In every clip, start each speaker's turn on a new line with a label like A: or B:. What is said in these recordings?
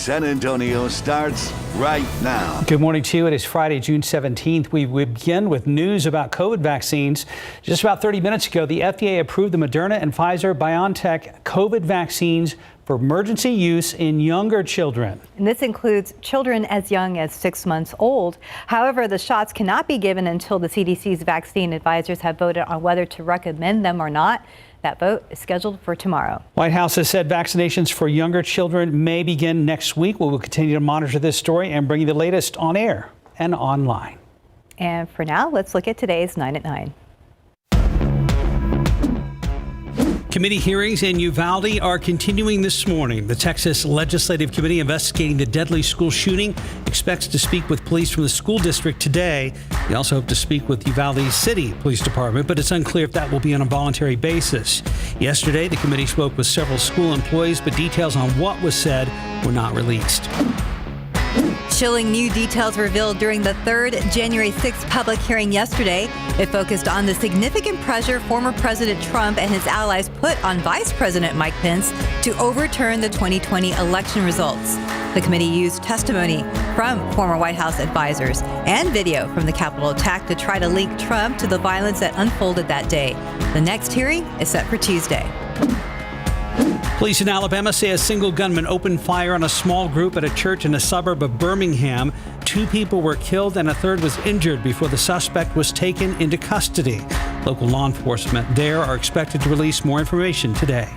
A: San Antonio starts right now.
B: Good morning to you. It is Friday, June 17th. We begin with news about COVID vaccines. Just about 30 minutes ago, the FDA approved the Moderna and Pfizer-BioNTech COVID vaccines for emergency use in younger children.
C: And this includes children as young as 6 months old. However, the shots cannot be given until the CDC's vaccine advisors have voted on whether to recommend them or not. That vote is scheduled for tomorrow.
B: White House has said vaccinations for younger children may begin next week. We will continue to monitor this story and bring you the latest on air and online.
C: And for now, let's look at today's 9 at 9.
B: Committee hearings in Uvalde are continuing this morning. The Texas Legislative Committee investigating the deadly school shooting expects to speak with police from the school district today. They also hope to speak with Uvalde City Police Department, but it's unclear if that will be on a voluntary basis. Yesterday, the committee spoke with several school employees, but details on what was said were not released.
C: Chilling new details revealed during the third January 6th public hearing yesterday. It focused on the significant pressure former President Trump and his allies put on Vice President Mike Pence to overturn the 2020 election results. The committee used testimony from former White House advisors and video from the Capitol attack to try to link Trump to the violence that unfolded that day. The next hearing is set for Tuesday.
B: Police in Alabama say a single gunman opened fire on a small group at a church in a suburb of Birmingham. 2 people were killed and a third was injured before the suspect was taken into custody. Local law enforcement there are expected to release more information today.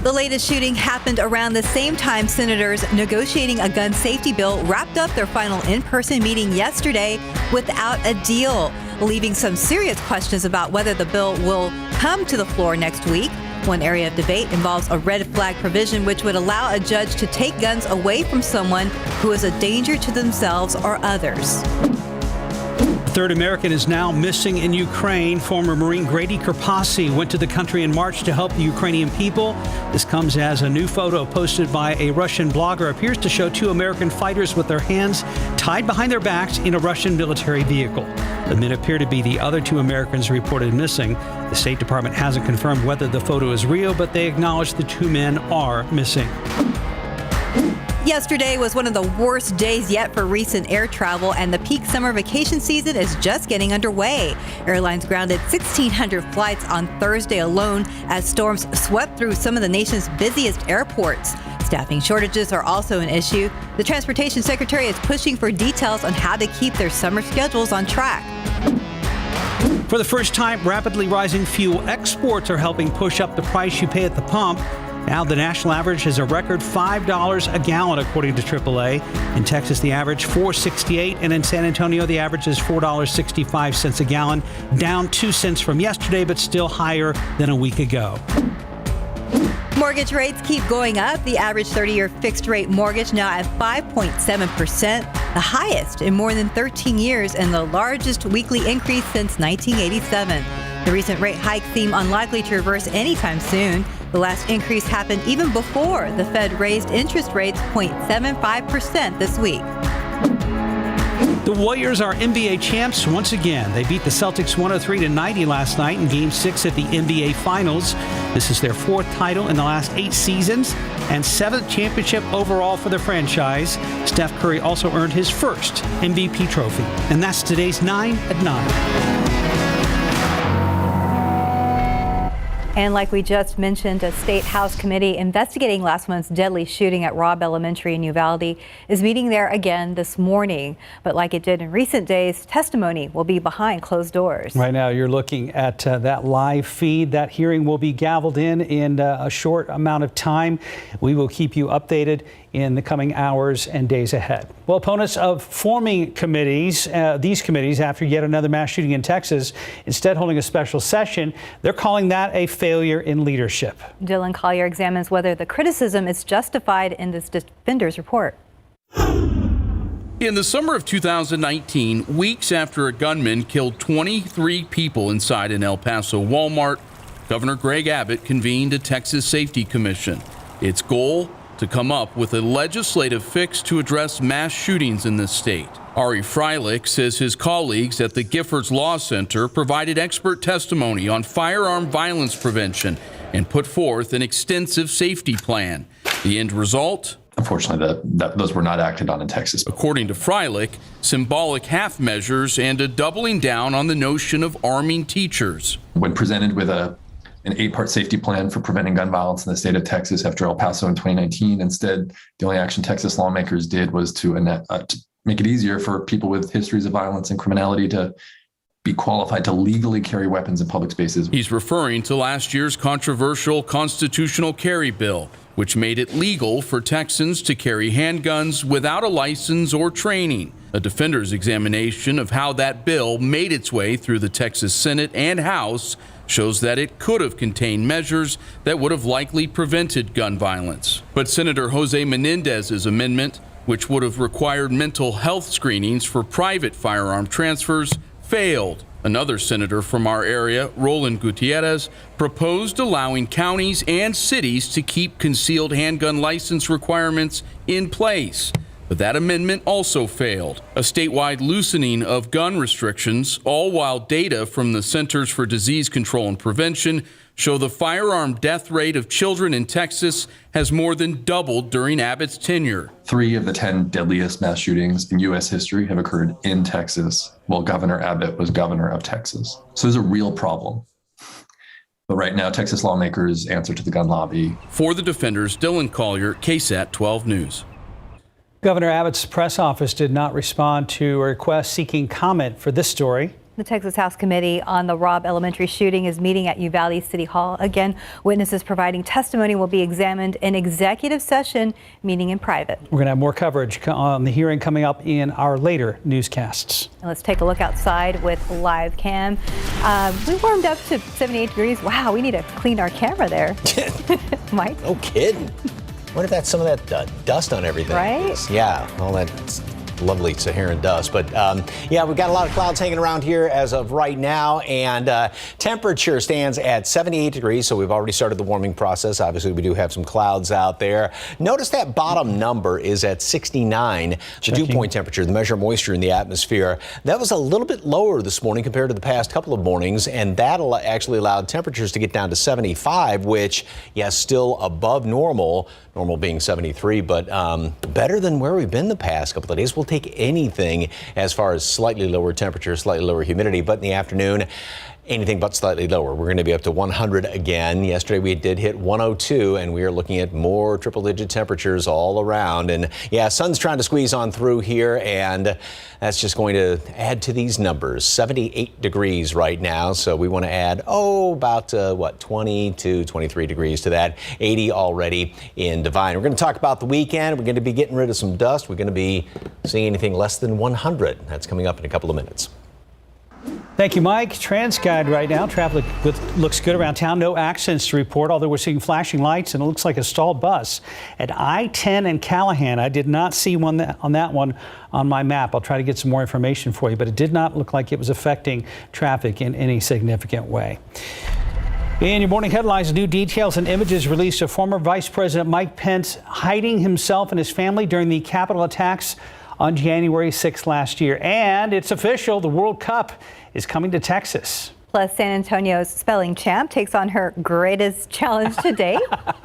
C: The latest shooting happened around the same time senators negotiating a gun safety bill wrapped up their final in-person meeting yesterday without a deal, leaving some serious questions about whether the bill will come to the floor next week. One area of debate involves a red flag provision which would allow a judge to take guns away from someone who is a danger to themselves or others.
B: A third American is now missing in Ukraine. Former Marine Grady Karpasi went to the country in March to help the Ukrainian people. This comes as a new photo posted by a Russian blogger appears to show 2 American fighters with their hands tied behind their backs in a Russian military vehicle. The men appear to be the other 2 Americans reported missing. The State Department hasn't confirmed whether the photo is real, but they acknowledge the 2 men are missing.
C: Yesterday was one of the worst days yet for recent air travel, and the peak summer vacation season is just getting underway. Airlines grounded 1,600 flights on Thursday alone as storms swept through some of the nation's busiest airports. Staffing shortages are also an issue. The Transportation Secretary is pushing for details on how to keep their summer schedules on track.
B: For the first time, rapidly rising fuel exports are helping push up the price you pay at the pump. Now the national average is a record $5 a gallon, according to AAA. In Texas, the average $4.68, and in San Antonio, the average is $4.65 a gallon, down 2 cents from yesterday, but still higher than a week ago.
C: Mortgage rates keep going up. The average 30-year fixed-rate mortgage now at 5.7%, the highest in more than 13 years and the largest weekly increase since 1987. The recent rate hikes seem unlikely to reverse anytime soon. The last increase happened even before the Fed raised interest rates 0.75% this week.
B: The Warriors are NBA champs once again. They beat the Celtics 103-90 last night in Game 6 at the NBA Finals. This is their 4th title in the last 8 seasons and 7th championship overall for the franchise. Steph Curry also earned his first MVP trophy. And that's today's 9 at 9.
C: And like we just mentioned, a state House committee investigating last month's deadly shooting at Robb Elementary in Uvalde is meeting there again this morning. But like it did in recent days, testimony will be behind closed doors.
B: Right now, you're looking at that live feed. That hearing will be gavelled in a short amount of time. We will keep you updated in the coming hours and days ahead. Well, opponents of forming committees, these committees after yet another mass shooting in Texas, instead holding a special session, they're calling that a failure in leadership. Dylan
C: Collier examines whether the criticism is justified in this Defender's report.
D: In the summer of 2019, weeks after a gunman killed 23 people inside an El Paso Walmart, Governor Greg Abbott convened a Texas Safety Commission. Its goal? To come up with a legislative fix to address mass shootings in this state. Ari Freilich says his colleagues at the Giffords Law Center provided expert testimony on firearm violence prevention and put forth an extensive safety plan. The end result?
E: unfortunately, those were not acted on in Texas.
D: According to Freilich, symbolic half measures and a doubling down on the notion of arming teachers.
E: When presented with an 8-part safety plan for preventing gun violence in the state of Texas after El Paso in 2019, instead, the only action Texas lawmakers did was to make it easier for people with histories of violence and criminality to be qualified to legally carry weapons in public spaces.
D: He's referring to last year's controversial constitutional carry bill, which made it legal for Texans to carry handguns without a license or training. A defender's examination of how that bill made its way through the Texas Senate and House shows that it could have contained measures that would have likely prevented gun violence. But Senator Jose Menendez's amendment, which would have required mental health screenings for private firearm transfers, failed. Another senator from our area, Roland Gutierrez, proposed allowing counties and cities to keep concealed handgun license requirements in place. But that amendment also failed. A statewide loosening of gun restrictions, all while data from the Centers for Disease Control and Prevention show the firearm death rate of children in Texas has more than doubled during Abbott's tenure.
E: 3 of the 10 deadliest mass shootings in U.S. history have occurred in Texas while Governor Abbott was governor of Texas. So there's a real problem. But right now, Texas lawmakers answer to the gun lobby.
D: For the defenders, Dylan Collier, KSAT 12 News.
B: Governor Abbott's press office did not respond to a request seeking comment for this story.
C: The Texas House Committee on the Robb Elementary shooting is meeting at Uvalde City Hall. Again, witnesses providing testimony will be examined in executive session, meeting in private.
B: We're going to have more coverage on the hearing coming up in our later newscasts.
C: And let's take a look outside with live cam. We warmed up to 78 degrees. Wow, we need to clean our camera there. Mike?
F: No kidding. What if that's some of that dust on everything?
C: Right?
F: Yeah, all that lovely Saharan dust. But yeah, we've got a lot of clouds hanging around here as of right now, and temperature stands at 78 degrees. So we've already started the warming process. Obviously, we do have some clouds out there. Notice that bottom number is at 69. The dew point temperature, the measure of moisture in the atmosphere, that was a little bit lower this morning compared to the past couple of mornings, and that actually allowed temperatures to get down to 75, which, yes, still above normal. Normal being 73, but better than where we've been the past couple of days. We'll take anything as far as slightly lower temperature, slightly lower humidity, but in the afternoon, anything but slightly lower. We're going to be up to 100 again. Yesterday we did hit 102, and we are looking at more triple-digit temperatures all around. And yeah, sun's trying to squeeze on through here, and that's just going to add to these numbers. 78 degrees right now, so we want to add, about 20 to 23 degrees to that. 80 already in Divine. We're going to talk about the weekend. We're going to be getting rid of some dust. We're going to be seeing anything less than 100. That's coming up in a couple of minutes.
B: Thank you, Mike. TransGuide right now. Traffic looks good around town. No accidents to report, although we're seeing flashing lights and it looks like a stalled bus at I-10 and Callahan. I did not see one on that one on my map. I'll try to get some more information for you, but it did not look like it was affecting traffic in any significant way. In your morning headlines, new details and images released of former Vice President Mike Pence hiding himself and his family during the Capitol attacks on January 6th last year. And it's official, the World Cup is coming to Texas.
C: Plus, San Antonio's spelling champ takes on her greatest challenge to date.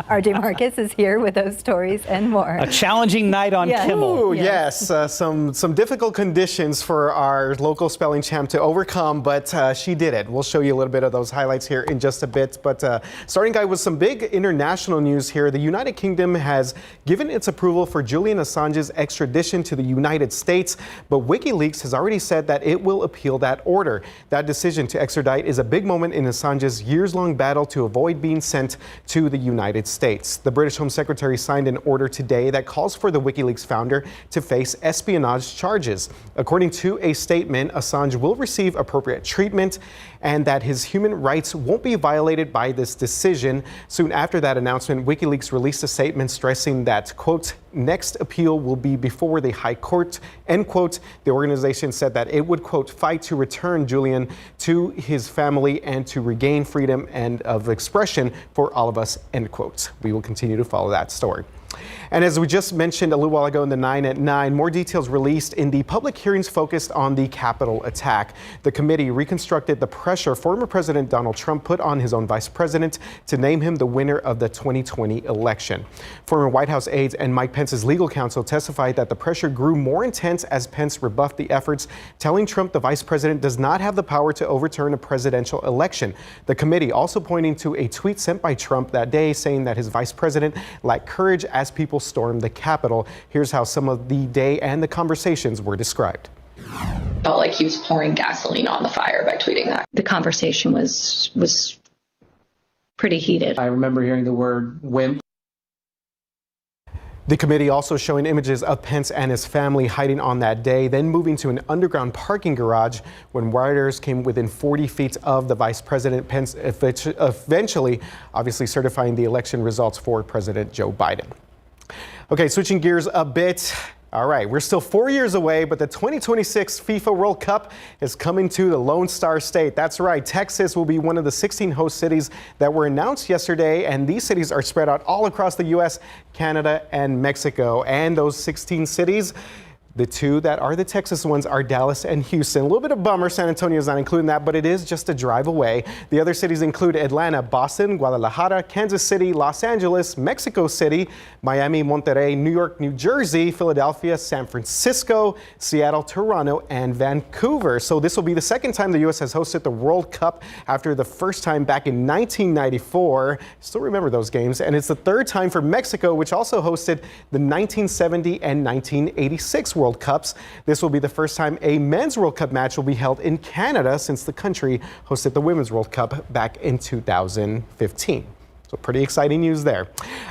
C: RJ Marcus is here with those stories and more.
B: A challenging night on Kimmel.
G: Ooh, yes, some difficult conditions for our local spelling champ to overcome, but she did it. We'll show you a little bit of those highlights here in just a bit. But starting, guy, with some big international news here. The United Kingdom has given its approval for Julian Assange's extradition to the United States, but WikiLeaks has already said that it will appeal that order. That decision to extradite is a big moment in Assange's years-long battle to avoid being sent to the United States. The British Home Secretary signed an order today that calls for the WikiLeaks founder to face espionage charges. According to a statement, Assange will receive appropriate treatment and that his human rights won't be violated by this decision. Soon after that announcement, WikiLeaks released a statement stressing that, quote, next appeal will be before the High Court, end quote. The organization said that it would, quote, fight to return Julian to his family and to regain freedom and of expression for all of us, end quote. We will continue to follow that story. And as we just mentioned a little while ago in the 9 at 9, more details released in the public hearings focused on the Capitol attack. The committee reconstructed the pressure former President Donald Trump put on his own vice president to name him the winner of the 2020 election. Former White House aides and Mike Pence's legal counsel testified that the pressure grew more intense as Pence rebuffed the efforts, telling Trump the vice president does not have the power to overturn a presidential election. The committee also pointing to a tweet sent by Trump that day saying that his vice president lacked courage as people stormed the Capitol. Here's how some of the day and the conversations were described.
H: Felt like he was pouring gasoline on the fire by tweeting that.
I: The conversation was pretty heated.
J: I remember hearing the word wimp.
G: The committee also showing images of Pence and his family hiding on that day, then moving to an underground parking garage when rioters came within 40 feet of the vice president. Pence eventually, obviously, certifying the election results for President Joe Biden. Okay, switching gears a bit. All right, we're still 4 years away, but the 2026 FIFA World Cup is coming to the Lone Star State. That's right, Texas will be one of the 16 host cities that were announced yesterday, and these cities are spread out all across the U.S., Canada, and Mexico. And those 16 cities, the two that are the Texas ones are Dallas and Houston. A little bit of bummer, San Antonio is not including that, but it is just a drive away. The other cities include Atlanta, Boston, Guadalajara, Kansas City, Los Angeles, Mexico City, Miami, Monterrey, New York, New Jersey, Philadelphia, San Francisco, Seattle, Toronto, and Vancouver. So this will be the second time the U.S. has hosted the World Cup after the first time back in 1994. Still remember those games. And it's the third time for Mexico, which also hosted the 1970 and 1986 World Cups. This will be the first time a men's World Cup match will be held in Canada since the country hosted the Women's World Cup back in 2015. So pretty exciting news there.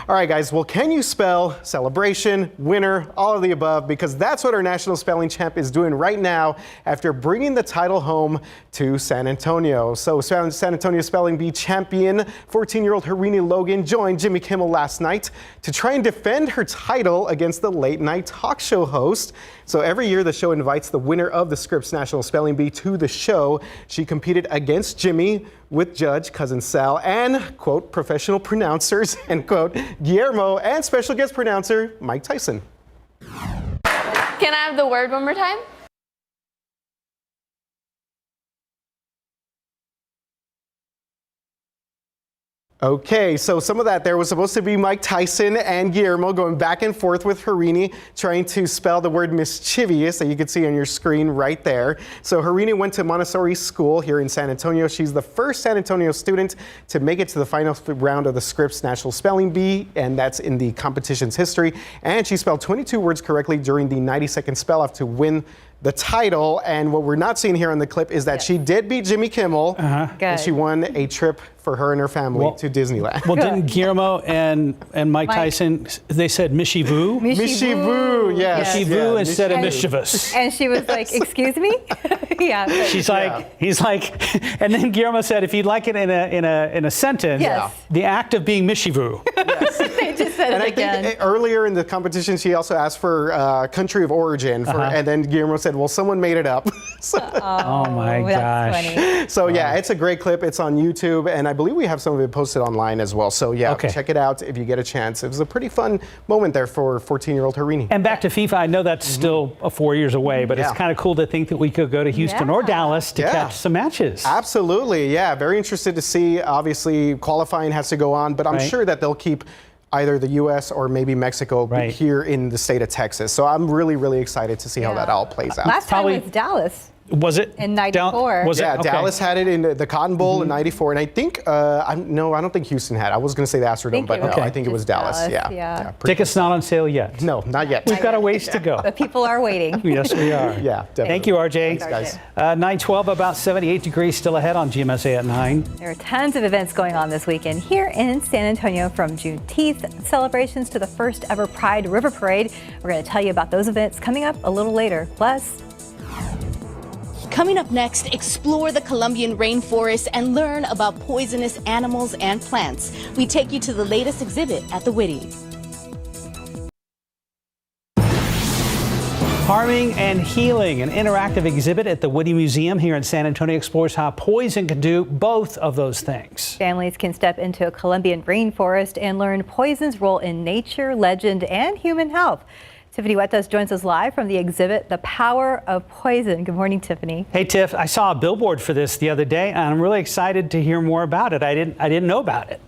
G: All right, guys. Well, can you spell celebration, winner, all of the above? Because that's what our national spelling champ is doing right now after bringing the title home to San Antonio. So San Antonio Spelling Bee champion, 14-year-old Harini Logan joined Jimmy Kimmel last night to try and defend her title against the late night talk show host. So every year the show invites the winner of the Scripps National Spelling Bee to the show. She competed against Jimmy with Judge Cousin Sal and, quote, professional pronouncers, end quote, Guillermo and special guest pronouncer Mike Tyson.
K: Can I have the word one more time?
G: Okay, so some of that there was supposed to be Mike Tyson and Guillermo going back and forth with Harini trying to spell the word mischievous that you can see on your screen right there. So Harini went to Montessori School here in San Antonio. She's the first San Antonio student to make it to the final round of the Scripps National Spelling Bee, and that's in the competition's history. And she spelled 22 words correctly during the 90-second spell-off to win the title. And what we're not seeing here on the clip is that she did beat Jimmy Kimmel, and she won a trip for her and her family to Disneyland.
B: Well, didn't Guillermo and Mike Tyson, they said Mischievous?
G: Mischievous, yes.
B: Mischievous instead of mischievous.
C: And she was like, excuse me? Yeah.
B: She's like, he's like, and then Guillermo said, if you'd like it in a sentence, the act of being mischievous.
C: They just said
G: and
C: it again.
G: I think earlier in the competition, she also asked for country of origin, and then Guillermo said, well, someone made it up.
B: Oh my gosh.
C: Funny.
G: So yeah, it's a great clip. It's on YouTube, and I believe we have some of it posted online as well. So yeah, check it out if you get a chance. It was a pretty fun moment there for 14-year-old Harini.
B: And back to FIFA, I know that's still 4 years away, but it's kind of cool to think that we could go to Houston or Dallas to catch some matches.
G: Absolutely, yeah. Very interested to see. Obviously, qualifying has to go on, but I'm sure that they'll keep either the U.S. or maybe Mexico here in the state of Texas. So I'm really, really excited to see how that all plays out.
C: Last time it was Dallas.
B: Was it?
C: In 94.
B: Was it?
G: Yeah,
B: Okay.
G: Dallas had it in the Cotton Bowl in 94. And I think, I don't think Houston had it. I was going to say the Astrodome, but no, I think it was Dallas. Yeah.
B: Tickets not on sale yet.
G: No, not yet.
B: We've got a ways to go.
C: But people are waiting.
B: Yes, we are.
G: Yeah, definitely.
B: Thank you, RJ.
G: Thanks, guys.
B: 9:12, about 78 degrees still ahead on GMSA at 9.
C: There are tons of events going on this weekend here in San Antonio, from Juneteenth celebrations to the first ever Pride River Parade. We're going to tell you about those events coming up a little later. Plus,
L: coming up next, explore the Colombian rainforest and learn about poisonous animals and plants. We take you to the latest exhibit at the Whitty.
B: Harming and healing, an interactive exhibit at the Whitty Museum here in San Antonio explores how poison can do both of those things.
C: Families can step into a Colombian rainforest and learn poison's role in nature, legend, and human health. Tiffany Huertas joins us live from the exhibit, The Power of Poison. Good morning, Tiffany.
B: Hey, Tiff, I saw a billboard for this the other day, and I'm really excited to hear more about it. I didn't know about it.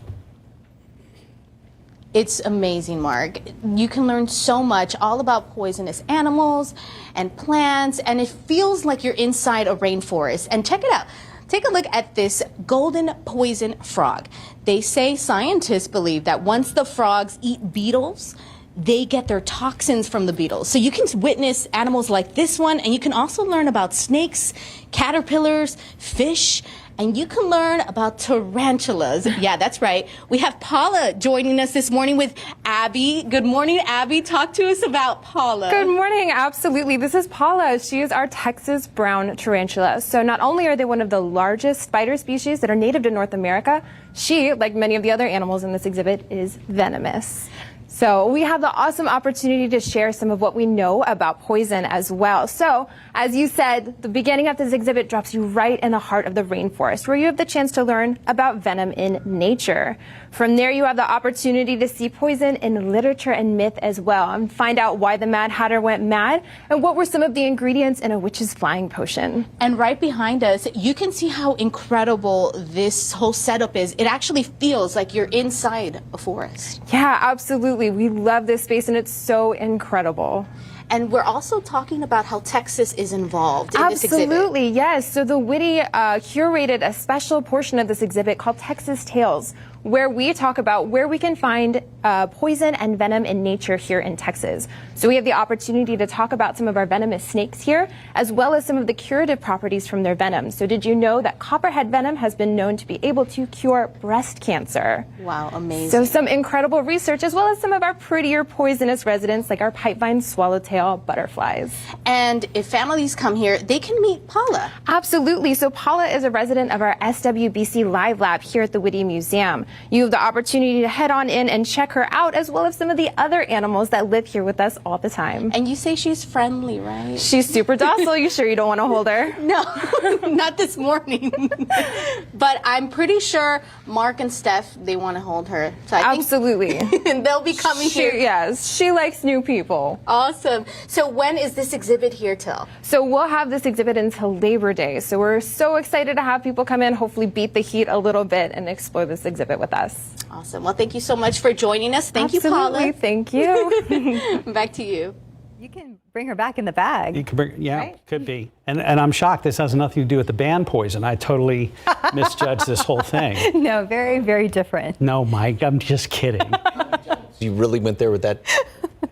L: It's amazing, Mark. You can learn so much all about poisonous animals and plants, and it feels like you're inside a rainforest. And check it out. Take a look at this golden poison frog. They say scientists believe that once the frogs eat beetles, they get their toxins from the beetles. So you can witness animals like this one, and you can also learn about snakes, caterpillars, fish, and you can learn about tarantulas. Yeah, that's right. We have Paula joining us this morning with Abby. Good morning, Abby. Talk to us about Paula.
K: Good morning. Absolutely. This is Paula. She is our Texas brown tarantula. So not only are they one of the largest spider species that are native to North America, she, like many of the other animals in this exhibit, is venomous. So we have the awesome opportunity to share some of what we know about poison as well. So, as you said, the beginning of this exhibit drops you right in the heart of the rainforest, where you have the chance to learn about venom in nature. From there, you have the opportunity to see poison in literature and myth as well, and find out why the Mad Hatter went mad, and what were some of the ingredients in a witch's flying potion.
L: And right behind us, you can see how incredible this whole setup is. It actually feels like you're inside a forest.
K: Yeah, absolutely. We love this space, and it's so incredible.
L: And we're also talking about how Texas is involved in this exhibit.
K: Absolutely, yes. So the Whitty curated a special portion of this exhibit called Texas Tales, where we talk about where we can find poison and venom in nature here in Texas. So we have the opportunity to talk about some of our venomous snakes here, as well as some of the curative properties from their venom. So did you know that Copperhead venom has been known to be able to cure breast cancer?
L: Wow, amazing.
K: So some incredible research, as well as some of our prettier poisonous residents, like our pipevine swallowtail butterflies.
L: And if families come here, they can meet Paula.
K: Absolutely. So Paula is a resident of our SWBC Live Lab here at the Whitty Museum. You have the opportunity to head on in and check her out, as well as some of the other animals that live here with us all the time.
L: And you say she's friendly, right?
K: She's super docile. You sure you don't want to hold her?
L: No, not this morning. But I'm pretty sure Mark and Steph, they want to hold her. So I
K: Absolutely.
L: think they'll be coming here.
K: Yes, she likes new people.
L: Awesome. So when is this exhibit here till?
K: So we'll have this exhibit until Labor Day. So we're so excited to have people come in, hopefully beat the heat a little bit and explore this exhibit with us.
L: Awesome. Well, thank you so much for joining us. Thank you, Paula.
K: Thank you.
L: Back to you.
C: You can bring her back in the bag.
B: You could bring, yeah,
C: right?
B: Could be. And I'm shocked this has nothing to do with the band Poison. I totally misjudged this whole thing.
C: No, very, very different.
B: No, Mike, I'm just kidding.
F: You really went there with that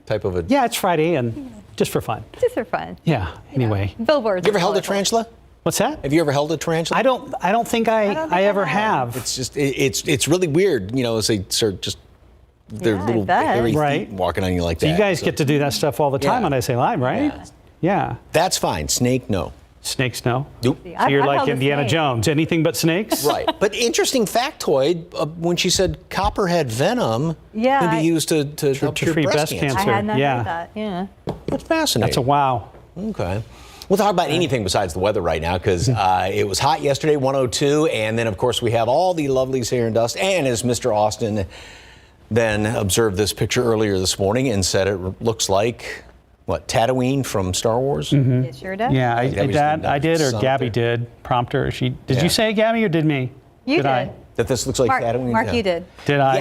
F: type of a...
B: Yeah, it's Friday and just for fun.
C: Just for fun.
B: Yeah, anyway.
C: Billboards.
F: You ever held a tarantula?
B: What's that?
F: Have you ever held a tarantula?
B: I don't think I ever have.
F: It's just it's really weird, you know, as they start just their little hairy feet walking on you like that.
B: So you guys get to do that stuff all the time on SA Live, right? Yeah.
F: That's fine. Snake, no.
B: Snakes, no.
F: Nope.
B: So you're like Indiana Jones. Anything but snakes?
F: Right. But interesting factoid, when she said Copperhead venom can be used to
B: treat breast cancer.
C: I had not heard that. Yeah.
F: That's fascinating.
B: That's a wow.
F: Okay. We'll talk about anything besides the weather right now, because it was hot yesterday, 102, and then, of course, we have all the lovely Saharan Dust. And as Mr. Austin then observed this picture earlier this morning and said it looks like, what, Tatooine from Star Wars?
C: It sure does.
B: Yeah, I did, or Gabby did. Prompt her. Did you say Gabby or did me?
C: You did.
F: That this looks like Tatooine?
C: Mark, you did.
B: Did I?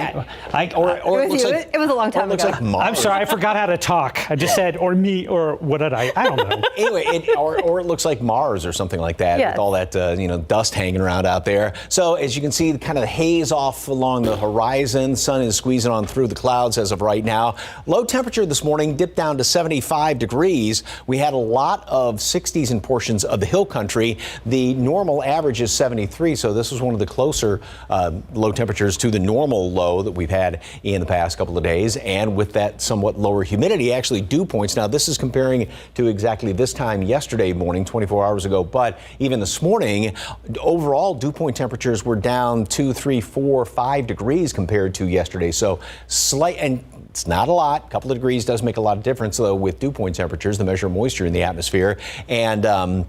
F: Yeah. Or
C: it was you. It was a long time ago.
F: Like Mars.
B: I'm sorry, I forgot how to talk. I just said, or me, or what did I don't know.
F: Anyway, or it looks like Mars or something like that, with all that dust hanging around out there. So as you can see, kind of the haze off along the horizon. Sun is squeezing on through the clouds as of right now. Low temperature this morning dipped down to 75 degrees. We had a lot of 60s in portions of the hill country. The normal average is 73, so this was one of the closer low temperatures to the normal low that we've had in the past couple of days. And with that somewhat lower humidity, actually dew points. Now, this is comparing to exactly this time yesterday morning, 24 hours ago. But even this morning, overall dew point temperatures were down 2, 3, 4, 5 degrees compared to yesterday. So slight, and it's not a lot. A couple of degrees does make a lot of difference, though, with dew point temperatures, the measure of moisture in the atmosphere. And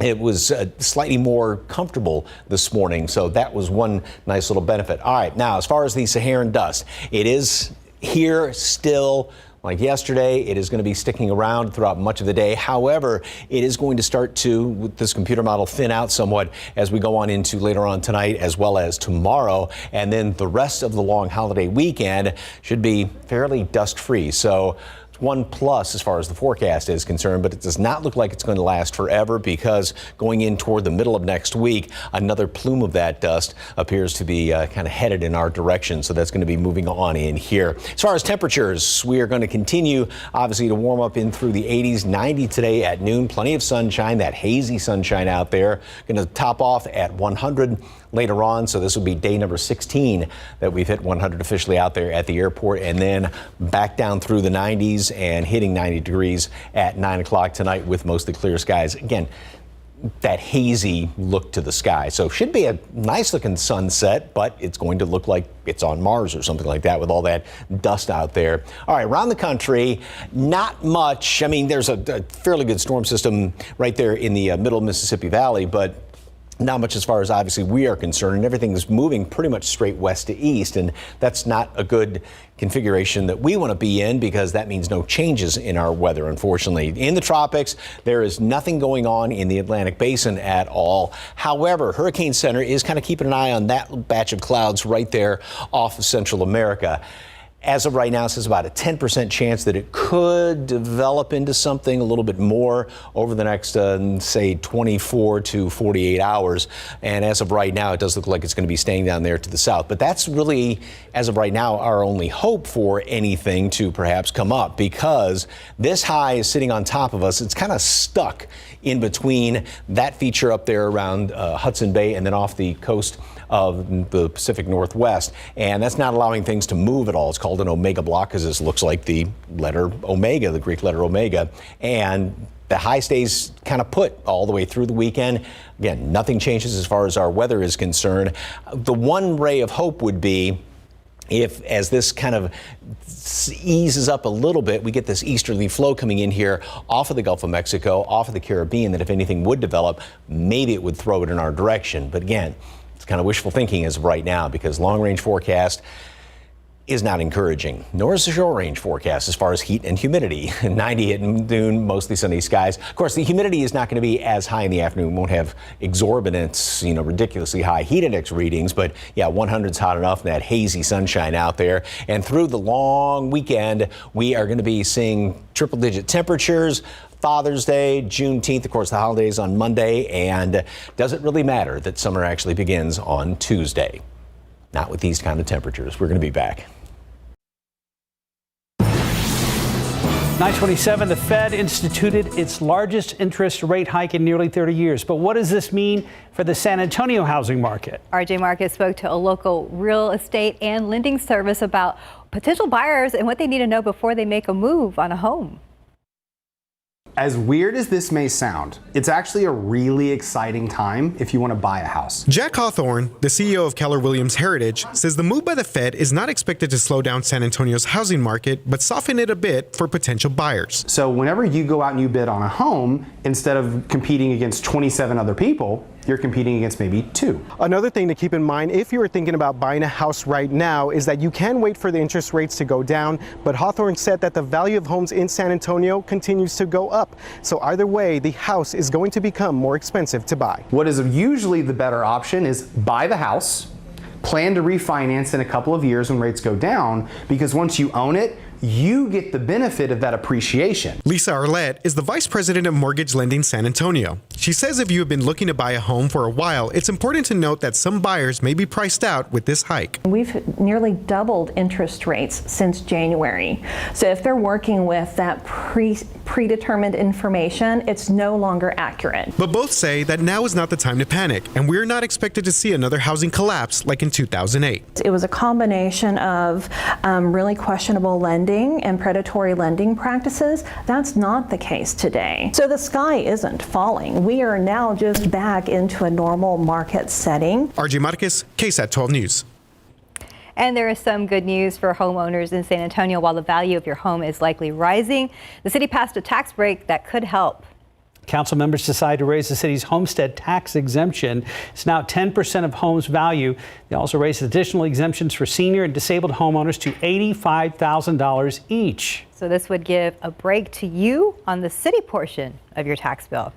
F: it was slightly more comfortable this morning. So that was one nice little benefit. All right. Now, as far as the Saharan dust, it is here still. Like yesterday, it is going to be sticking around throughout much of the day. However, it is going to start to, with this computer model, thin out somewhat as we go on into later on tonight as well as tomorrow. And then the rest of the long holiday weekend should be fairly dust-free. So one plus as far as the forecast is concerned, but it does not look like it's going to last forever, because going in toward the middle of next week, another plume of that dust appears to be kind of headed in our direction. So that's going to be moving on in here. As far as temperatures, we are going to continue obviously to warm up in through the 80s, 90 today at noon. Plenty of sunshine, that hazy sunshine out there. Going to top off at 100 later on. So this will be day number 16 that we've hit 100 officially out there at the airport, and then back down through the 90s and hitting 90 degrees at 9 o'clock tonight with mostly clear skies. Again, that hazy look to the sky. So should be a nice looking sunset, but it's going to look like it's on Mars or something like that with all that dust out there. All right, around the country, not much. I mean, there's a fairly good storm system right there in the middle of Mississippi Valley, but not much as far as obviously we are concerned, and everything is moving pretty much straight west to east, and that's not a good configuration that we want to be in, because that means no changes in our weather, unfortunately. In the tropics, there is nothing going on in the Atlantic Basin at all. However, Hurricane Center is kind of keeping an eye on that batch of clouds right there off of Central America. As of right now, it says about a 10% chance that it could develop into something a little bit more over the next, say, 24 to 48 hours. And as of right now, it does look like it's going to be staying down there to the south. But that's really, as of right now, our only hope for anything to perhaps come up, because this high is sitting on top of us. It's kind of stuck in between that feature up there around Hudson Bay and then off the coast of the Pacific Northwest, and that's not allowing things to move at all. It's called an omega block because this looks like the letter omega, the Greek letter omega, and the high stays kind of put all the way through the weekend. Again, nothing changes as far as our weather is concerned. The one ray of hope would be if, as this kind of eases up a little bit, we get this easterly flow coming in here off of the Gulf of Mexico, off of the Caribbean, that if anything would develop, maybe it would throw it in our direction. But again, it's kind of wishful thinking as of right now, because long-range forecast is not encouraging, nor is the short-range forecast as far as heat and humidity. 90 at noon, mostly sunny skies. Of course, the humidity is not going to be as high in the afternoon. We won't have exorbitant, ridiculously high heat index readings, but yeah, 100's hot enough, and that hazy sunshine out there. And through the long weekend, we are going to be seeing triple-digit temperatures. Father's Day, Juneteenth, of course, the holidays on Monday, and does it really matter that summer actually begins on Tuesday? Not with these kind of temperatures. We're going to be back.
B: 9:27, the Fed instituted its largest interest rate hike in nearly 30 years. But what does this mean for the San Antonio housing market?
C: RJ Marcus spoke to a local real estate and lending service about potential buyers and what they need to know before they make a move on a home.
M: As weird as this may sound, it's actually a really exciting time if you want to buy a house.
N: Jack Hawthorne, the CEO of Keller Williams Heritage, says the move by the Fed is not expected to slow down San Antonio's housing market, but soften it a bit for potential buyers.
M: So whenever you go out and you bid on a home, instead of competing against 27 other people, you're competing against maybe 2.
G: Another thing to keep in mind if you are thinking about buying a house right now is that you can wait for the interest rates to go down, but Hawthorne said that the value of homes in San Antonio continues to go up. So either way, the house is going to become more expensive to buy.
M: What is usually the better option is buy the house, plan to refinance in a couple of years when rates go down, because once you own it, you get the benefit of that appreciation.
N: Lisa Arlette is the Vice President of Mortgage Lending San Antonio. She says if you have been looking to buy a home for a while, it's important to note that some buyers may be priced out with this hike.
O: We've nearly doubled interest rates since January. So if they're working with that predetermined information, it's no longer accurate.
N: But both say that now is not the time to panic, and we're not expected to see another housing collapse like in 2008.
O: It was a combination of really questionable lending and predatory lending practices. That's not the case today. So the sky isn't falling. We are now just back into a normal market setting.
N: RJ Marquez, KSAT 12 News.
C: And there is some good news for homeowners in San Antonio. While the value of your home is likely rising, the city passed a tax break that could help.
B: Council members decided to raise the city's Homestead Tax Exemption. It's now 10% of home's value. They also raised additional exemptions for senior and disabled homeowners to $85,000 each.
C: So this would give a break to you on the city portion of your tax bill.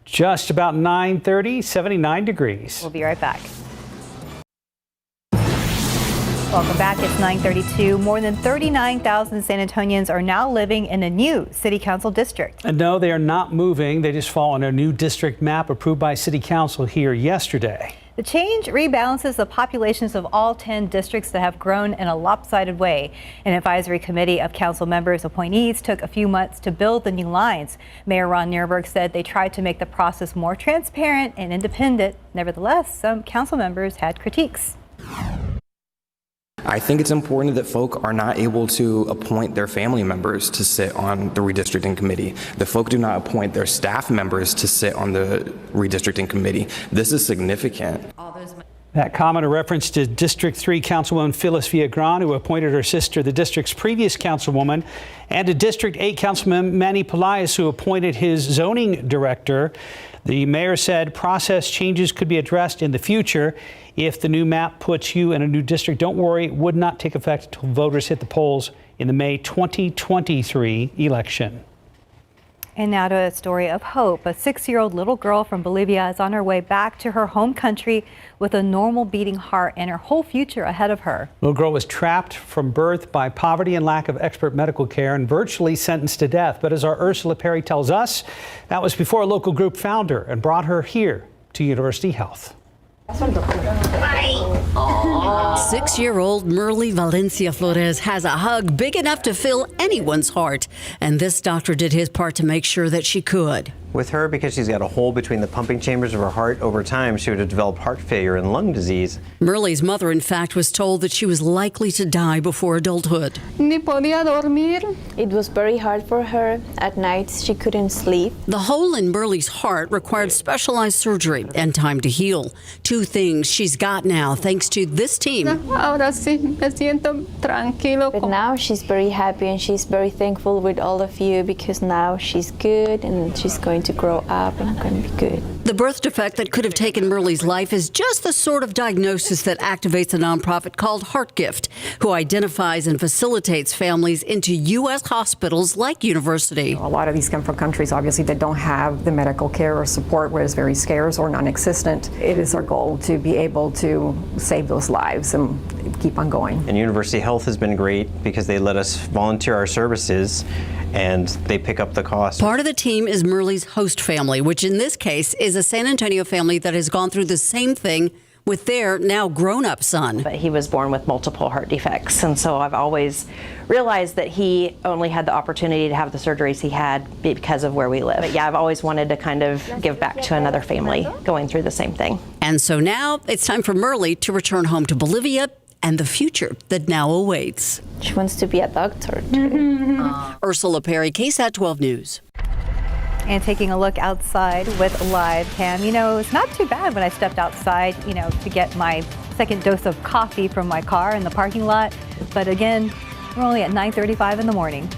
B: Just about 9:30, 79 degrees.
C: We'll be right back. Welcome back. It's 9:32. More than 39,000 San Antonians are now living in a new city council district.
B: And no, they are not moving. They just fall on a new district map approved by city council here yesterday.
C: The change rebalances the populations of all 10 districts that have grown in a lopsided way. An advisory committee of council members appointees took a few months to build the new lines. Mayor Ron Nierberg said they tried to make the process more transparent and independent. Nevertheless, some council members had critiques.
P: I think it's important that folk are not able to appoint their family members to sit on the redistricting committee. The folk do not appoint their staff members to sit on the redistricting committee. This is significant.
B: That comment a reference to District 3 Councilwoman Phyllis Villagran, who appointed her sister, the district's previous councilwoman, and to District 8 Councilman Manny Pelaez, who appointed his zoning director. The mayor said process changes could be addressed in the future. If the new map puts you in a new district, don't worry, it would not take effect until voters hit the polls in the May 2023 election.
C: And now to a story of hope. A 6-year-old little girl from Bolivia is on her way back to her home country with a normal beating heart and her whole future ahead of her.
B: The little girl was trapped from birth by poverty and lack of expert medical care and virtually sentenced to death. But as our Ursula Perry tells us, that was before a local group found her and brought her here to University Health.
Q: 6-year-old Merly Valencia Flores has a hug big enough to fill anyone's heart, and this doctor did his part to make sure that she could.
R: With her, because she's got a hole between the pumping chambers of her heart, over time she would have developed heart failure and lung disease.
Q: Merly's mother, in fact, was told that she was likely to die before adulthood.
S: It was very hard for her. At night, she couldn't sleep.
Q: The hole in Merly's heart required specialized surgery and time to heal. Two things she's got now, thanks to this team.
S: But now she's very happy and she's very thankful with all of you because now she's good and she's going to grow up and going to be good.
Q: The birth defect that could have taken Merly's life is just the sort of diagnosis that activates a nonprofit called Heart Gift, who identifies and facilitates families into U.S. hospitals like University.
T: A lot of these come from countries, obviously, that don't have the medical care or support, where it's very scarce or non-existent. It is our goal to be able to save those lives and keep on going.
R: And University Health has been great because they let us volunteer our services and they pick up the cost.
Q: Part of the team is Merly's host family, which in this case is a San Antonio family that has gone through the same thing with their now grown-up son.
U: But he was born with multiple heart defects, and so I've always realized that he only had the opportunity to have the surgeries he had because of where we live. But yeah, I've always wanted to kind of give back to another family going through the same thing.
Q: And so now it's time for Merly to return home to Bolivia and the future that now awaits.
S: She wants to be a doctor.
Q: Ursula Perry, KSAT 12 News.
C: And taking a look outside with live cam, it's not too bad when I stepped outside, to get my second dose of coffee from my car in the parking lot. But again, we're only at 9:35 in the morning.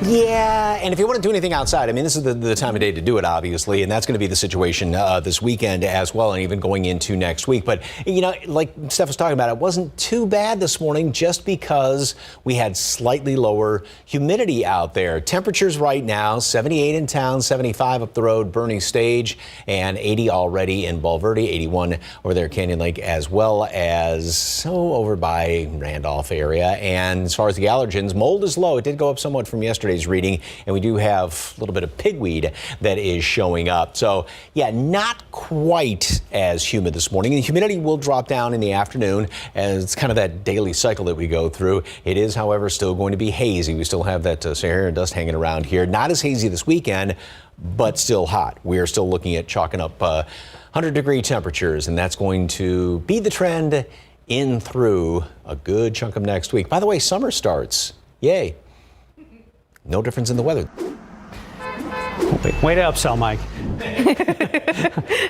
F: Yeah, and if you want to do anything outside, I mean, this is the time of day to do it, obviously, and that's going to be the situation this weekend as well, and even going into next week. But, you know, like Steph was talking about, it wasn't too bad this morning just because we had slightly lower humidity out there. Temperatures right now, 78 in town, 75 up the road, Bernie Stage, and 80 already in Bulverde, 81 over there, Canyon Lake, as well as over by Randolph area. And as far as the allergens, mold is low. It did go up somewhat from yesterday's reading, and we do have a little bit of pigweed that is showing up. So, yeah, not quite as humid this morning. The humidity will drop down in the afternoon, as it's kind of that daily cycle that we go through. It is, however, still going to be hazy. We still have that Saharan dust hanging around here. Not as hazy this weekend, but still hot. We are still looking at chalking up 100-degree temperatures, and that's going to be the trend in through a good chunk of next week. By the way, summer starts. Yay. No difference in the weather.
B: Way to upsell, Mike. All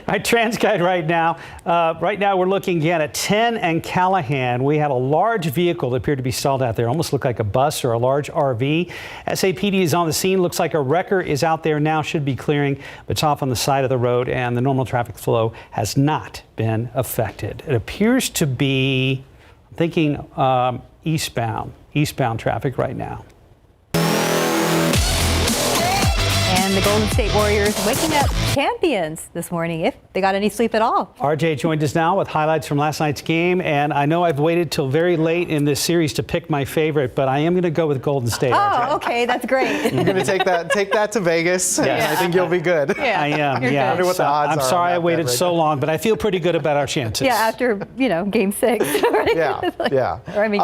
B: right, TransGuide right now. Right now we're looking again at 10 and Callahan. We had a large vehicle that appeared to be stalled out there. Almost looked like a bus or a large RV. SAPD is on the scene. Looks like a wrecker is out there now. Should be clearing, but it's off on the side of the road, and the normal traffic flow has not been affected. It appears to be, I'm thinking, eastbound traffic right now.
C: And the Golden State Warriors waking up champions this morning, if they got any sleep at all.
B: RJ joined us now with highlights from last night's game. And I know I've waited till very late in this series to pick my favorite, but I am going to go with Golden State. RJ.
C: Oh, okay, that's great.
G: You're going to take that to Vegas.
B: Yes.
G: I think you'll be good.
C: Yeah,
B: I am.
C: yeah.
B: I
G: wonder what the odds
B: I'm
G: are
B: sorry
G: on
B: I
G: that
B: waited
G: bet right
B: so
G: now.
B: long, but I feel pretty good about our chances.
C: Yeah, after, game 6. Right?
G: Yeah.
C: Or, I mean,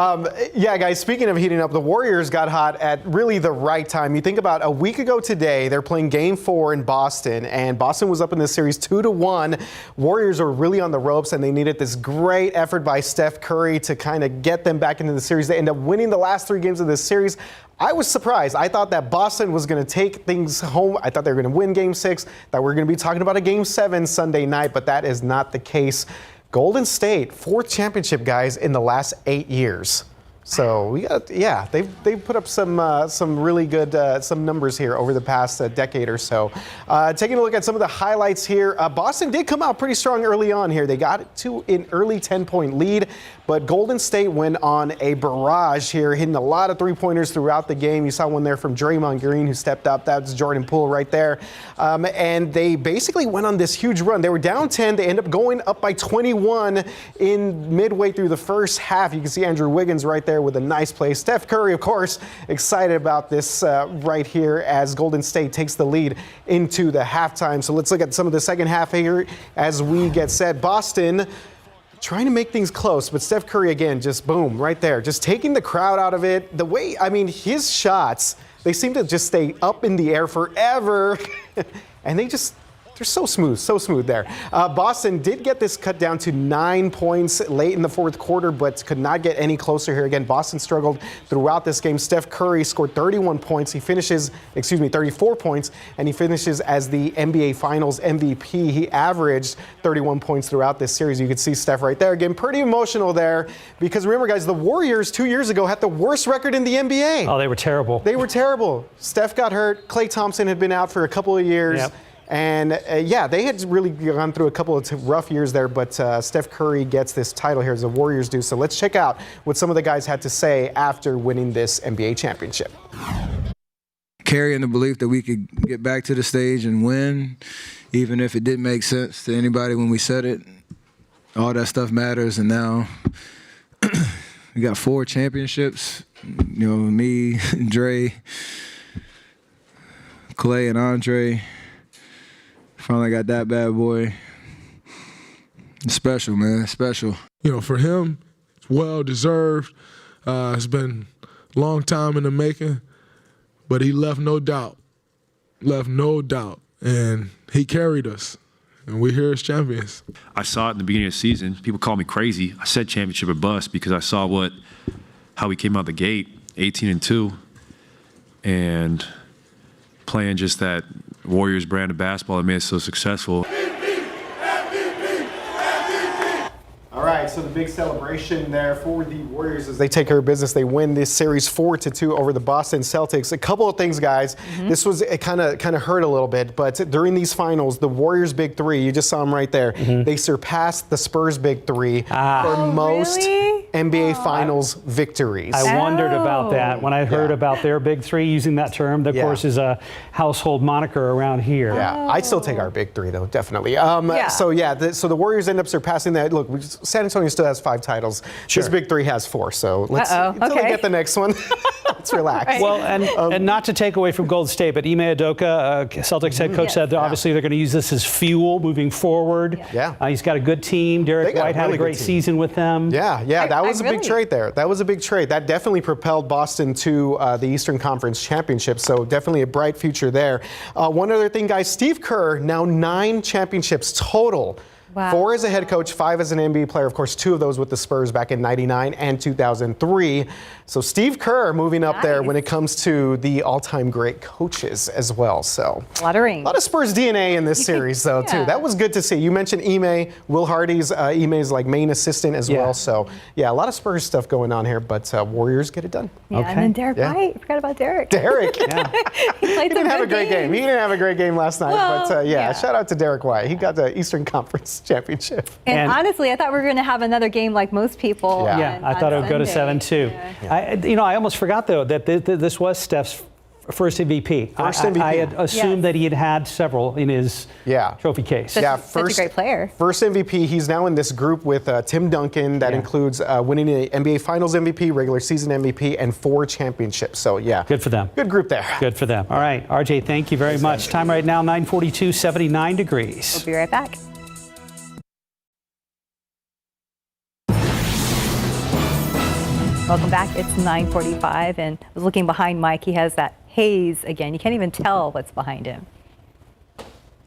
G: yeah, guys, speaking of heating up, the Warriors got hot at really the right time. You think about a week ago today, they're playing game 4 in Boston, and Boston was up in this series 2-1. Warriors are really on the ropes, and they needed this great effort by Steph Curry to kind of get them back into the series. They end up winning the last 3 games of this series. I was surprised. I thought that Boston was going to take things home. I thought they were going to win game 6, that we're going to be talking about a game 7 Sunday night, but that is not the case. Golden State, 4th championship, guys, in the last 8 years. So we got, they've put up some really good some numbers here over the past decade or so. Taking a look at some of the highlights here, Boston did come out pretty strong early on here. They got to an early 10-point lead, but Golden State went on a barrage here, hitting a lot of three-pointers throughout the game. You saw one there from Draymond Green, who stepped up. That's Jordan Poole right there, and they basically went on this huge run. They were down 10. They ended up going up by 21 in midway through the first half. You can see Andrew Wiggins right there with a nice play. Steph Curry, of course, excited about this right here as Golden State takes the lead into the halftime. So let's look at some of the second half here as we get set. Boston trying to make things close, but Steph Curry again, just boom, right there, just taking the crowd out of it. The way, his shots, they seem to just stay up in the air forever, and they're so smooth there. Boston did get this cut down to 9 points late in the fourth quarter, but could not get any closer here. Again, Boston struggled throughout this game. Steph Curry scored 31 points. 34 points, and he finishes as the NBA Finals MVP. He averaged 31 points throughout this series. You could see Steph right there. Again, pretty emotional there, because remember, guys, the Warriors 2 years ago had the worst record in the NBA.
B: Oh, they were terrible.
G: They were terrible. Steph got hurt. Klay Thompson had been out for a couple of years.
B: Yep.
G: And they had really gone through a couple of rough years there, but Steph Curry gets this title here as the Warriors do. So let's check out what some of the guys had to say after winning this NBA championship.
A: Carrying the belief that we could get back to the stage and win, even if it didn't make sense to anybody when we said it. All that stuff matters, and now we got 4 championships. Me, Dre, Klay, and Andre. Finally got that bad boy. It's special, man. It's special.
V: For him, it's well-deserved. It's been a long time in the making, but he left no doubt. And he carried us, and we're here as champions.
W: I saw it in the beginning of the season. People call me crazy. I said championship or bust because I saw how we came out the gate, 18-2, and playing just that Warriors brand of basketball that made us so successful.
G: All All right, so the big celebration there for the Warriors as they take care of business. They win this series 4-2 over the Boston Celtics. A couple of things, guys. This was it kind of hurt a little bit, but during these finals, the Warriors' big three, you just saw them right there. They surpassed the Spurs' big three for most NBA Finals victories.
B: I wondered about that when I heard about their big three, using that term. That, of course, is a household moniker around here.
G: Yeah, I'd still take our big three, though, definitely. So the Warriors end up surpassing that. Look, San Antonio still has 5 titles.
B: Sure.
G: This big three has 4. So let's until we get the next one. Let's relax.
B: Well, and not to take away from Golden State, but Ime Udoka, Celtics head coach, said that obviously they're going to use this as fuel moving forward. He's got a good team. Derek White had a great season with them.
G: That was a big trade there. That was a big trade. That definitely propelled Boston to the Eastern Conference Championship. So definitely a bright future there. One other thing, guys. Steve Kerr, now 9 championships total.
C: Wow.
G: 4 as a head coach, 5 as an NBA player. Of course, 2 of those with the Spurs back in '99 and 2003. So Steve Kerr moving up there when it comes to the all-time great coaches as well. So
C: a lot of rings.
G: A lot of Spurs DNA in this series, though, too. That was good to see. You mentioned Ime. Will Hardy's Ime's like main assistant as well. So a lot of Spurs stuff going on here, but Warriors get it done.
C: And then Derek White. I forgot about Derek.
G: He
C: played
G: didn't have a great game. He didn't have a great game last night, but shout out to Derek White. He got the Eastern Conference Championship.
C: And honestly, I thought we were going to have another game like most people.
B: I thought it would go to 7-2. I almost forgot, though, that this was Steph's first MVP. I had assumed that he had several in his trophy case.
C: Such a great player.
G: First MVP. He's now in this group with Tim Duncan. That includes winning the NBA Finals MVP, regular season MVP, and 4 championships. So,
B: good for them.
G: Good group there.
B: Good for them. All right, RJ, thank you very much. Time right now, 9:42, 79 degrees.
C: We'll be right back. Welcome back. It's 9:45, and I was looking behind Mike. He has that haze again. You can't even tell what's behind him.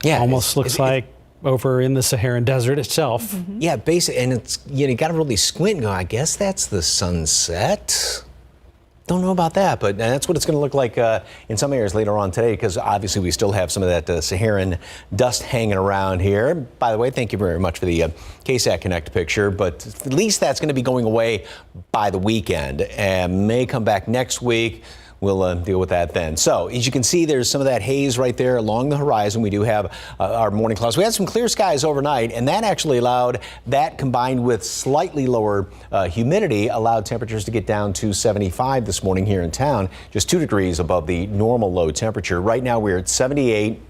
F: Yeah,
B: almost looks like over in the Saharan Desert itself.
F: Yeah, basically, and it's you got to really squint and go, I guess that's the sunset. Don't know about that, but that's what it's going to look like in some areas later on today, because obviously we still have some of that Saharan dust hanging around here. By the way, thank you very much for the KSAT Connect picture, but at least that's going to be going away by the weekend and may come back next week. We'll deal with that then. So, as you can see, there's some of that haze right there along the horizon. We do have our morning clouds. We had some clear skies overnight, and that actually allowed that, combined with slightly lower humidity, allowed temperatures to get down to 75 this morning here in town, just 2 degrees above the normal low temperature. Right now, we're at 78.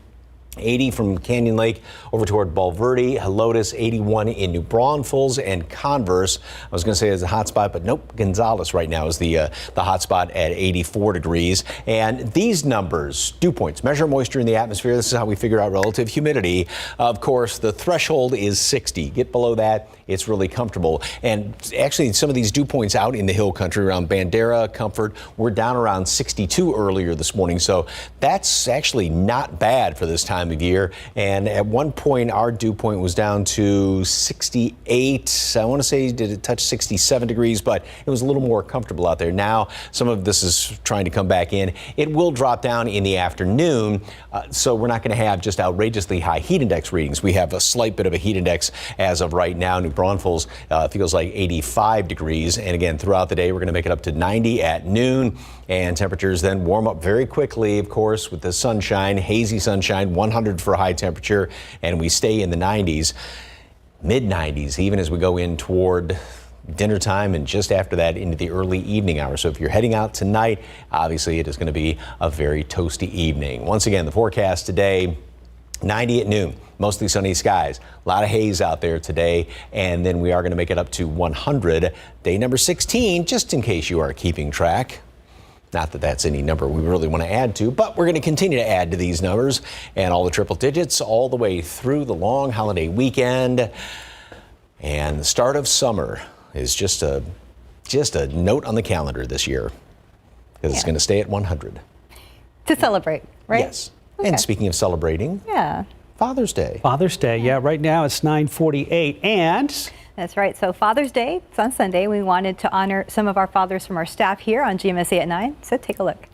F: 80 from Canyon Lake over toward Bulverde, Helotes, 81 in New Braunfels, and Converse. I was going to say is a hot spot, but nope. Gonzales right now is the hot spot at 84 degrees. And these numbers, dew points, measure moisture in the atmosphere. This is how we figure out relative humidity. Of course, the threshold is 60. Get below that, it's really comfortable. And actually, some of these dew points out in the hill country around Bandera, Comfort, we're down around 62 earlier this morning. So that's actually not bad for this time of year. And at one point, our dew point was down to 68. I want to say, did it touch 67 degrees, but it was a little more comfortable out there. Now, some of this is trying to come back in. It will drop down in the afternoon, so we're not going to have just outrageously high heat index readings. We have a slight bit of a heat index as of right now. New Braunfels feels like 85 degrees. And again, throughout the day, we're going to make it up to 90 at noon. And temperatures then warm up very quickly, of course, with the sunshine, hazy sunshine, 100 for high temperature, and we stay in the 90s, mid-90s, even as we go in toward dinner time and just after that into the early evening hours. So if you're heading out tonight, obviously it is going to be a very toasty evening. Once again, the forecast today, 90 at noon, mostly sunny skies, a lot of haze out there today, and then we are going to make it up to 100. Day number 16, just in case you are keeping track. Not that that's any number we really want to add to, but we're going to continue to add to these numbers and all the triple digits all the way through the long holiday weekend. And the start of summer is just a note on the calendar this year, because it's going to stay at 100.
C: To celebrate, right?
F: Yes. Okay. And speaking of celebrating, Father's Day.
B: Father's Day, right now it's 9:48, and...
C: That's right. So Father's Day, it's on Sunday. We wanted to honor some of our fathers from our staff here on GMSA at 9. So take a look.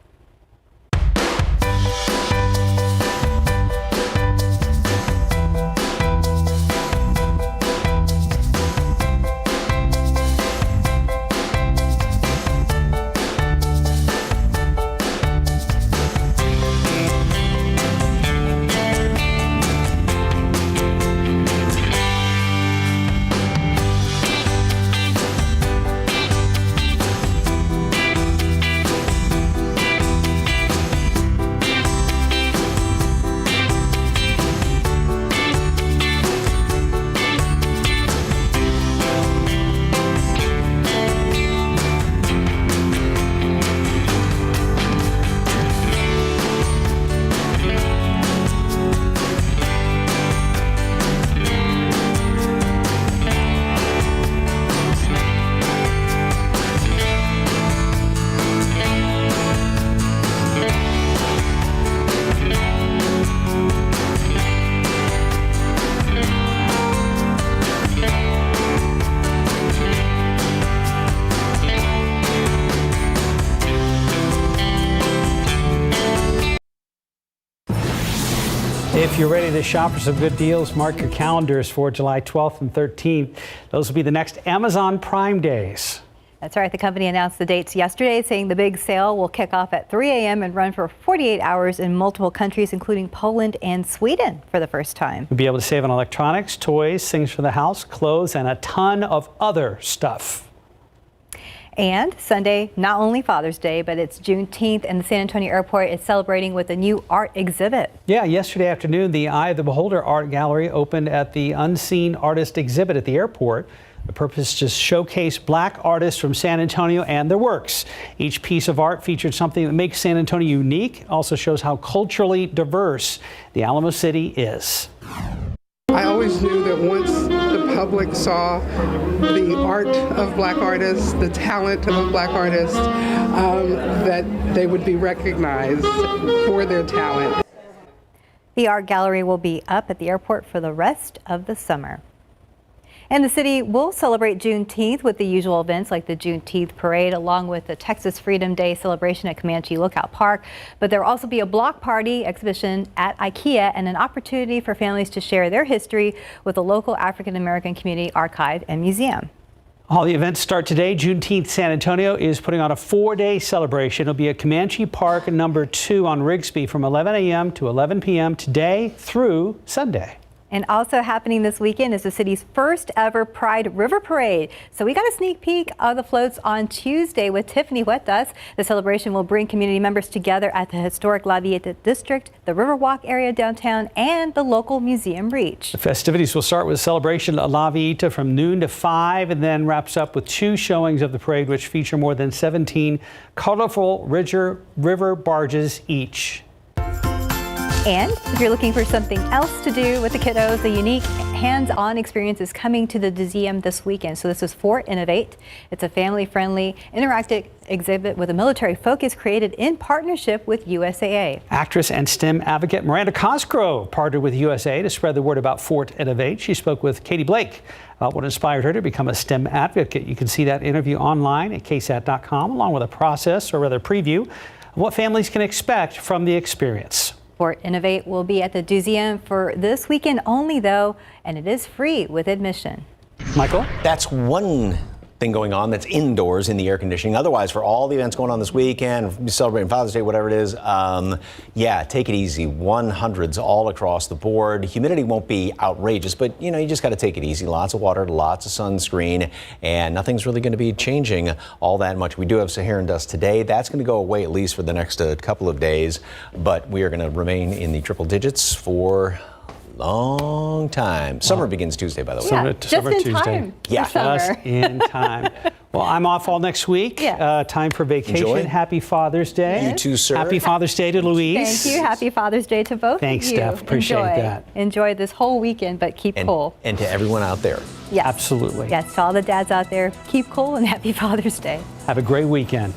B: If you're ready to shop for some good deals, mark your calendars for July 12th and 13th. Those will be the next Amazon Prime Days.
C: That's right. The company announced the dates yesterday, saying the big sale will kick off at 3 a.m. and run for 48 hours in multiple countries, including Poland and Sweden for the first time.
B: You'll be able to save on electronics, toys, things for the house, clothes, and a ton of other stuff.
C: And Sunday, not only Father's Day, but it's Juneteenth, and the San Antonio Airport is celebrating with a new art exhibit.
B: Yeah, yesterday afternoon, the Eye of the Beholder Art Gallery opened at the Unseen Artist exhibit at the airport. The purpose is to showcase Black artists from San Antonio and their works. Each piece of art featured something that makes San Antonio unique, also shows how culturally diverse the Alamo City is.
D: I always knew that once the public saw the art of Black artists, the talent of Black artists, that they would be recognized for their talent.
C: The art gallery will be up at the airport for the rest of the summer. And the city will celebrate Juneteenth with the usual events like the Juneteenth Parade, along with the Texas Freedom Day celebration at Comanche Lookout Park. But there will also be a block party exhibition at IKEA and an opportunity for families to share their history with the local African American community archive and museum.
B: All the events start today. Juneteenth San Antonio is putting on a 4-day celebration. It'll be at Comanche Park number 2 on Rigsby from 11 a.m. to 11 p.m. today through Sunday.
C: And also happening this weekend is the city's first ever Pride River Parade. So we got a sneak peek of the floats on Tuesday with Tiffany Huertas. The celebration will bring community members together at the historic La Villeta District, the Riverwalk area downtown, and the local museum reach.
B: The festivities will start with a celebration at La Villeta from noon to 5 and then wraps up with 2 showings of the parade, which feature more than 17 colorful river barges each.
C: And if you're looking for something else to do with the kiddos, a unique hands-on experience is coming to the museum this weekend. So this is For Innovate. It's a family-friendly, interactive exhibit with a military focus created in partnership with USAA.
B: Actress and STEM advocate Miranda Cosgrove partnered with USAA to spread the word about Fort Innovate. She spoke with Katie Blake about what inspired her to become a STEM advocate. You can see that interview online at KSAT.com, along with a process, or rather preview, of what families can expect from the experience.
C: Fort Innovate will be at the museum for this weekend only, though, and it is free with admission.
B: Michael?
F: That's one thing going on that's indoors in the air conditioning. Otherwise, for all the events going on this weekend, celebrating Father's Day, whatever it is, yeah, take it easy. 100s all across the board. Humidity won't be outrageous, but you just got to take it easy. Lots of water, lots of sunscreen, and nothing's really going to be changing all that much. We do have Saharan Dust today. That's going to go away at least for the next couple of days, but we are going to remain in the triple digits for long time. Summer begins Tuesday, by the way.
C: Yeah, just in
B: Tuesday.
C: time.
F: Yeah,
B: just in time. Well, I'm off all next week.
C: Yeah.
B: Time for vacation.
F: Enjoy.
B: Happy Father's Day.
F: You too, sir.
B: Happy Father's Day to Louise.
C: Thank you. Happy Father's Day to both
B: Thanks,
C: of you.
B: Steph. Appreciate that.
C: Enjoy this whole weekend, but keep cool.
F: And to everyone out there.
C: Yes.
B: Absolutely.
C: Yes, to all the dads out there, keep cool and happy Father's Day.
B: Have a great weekend.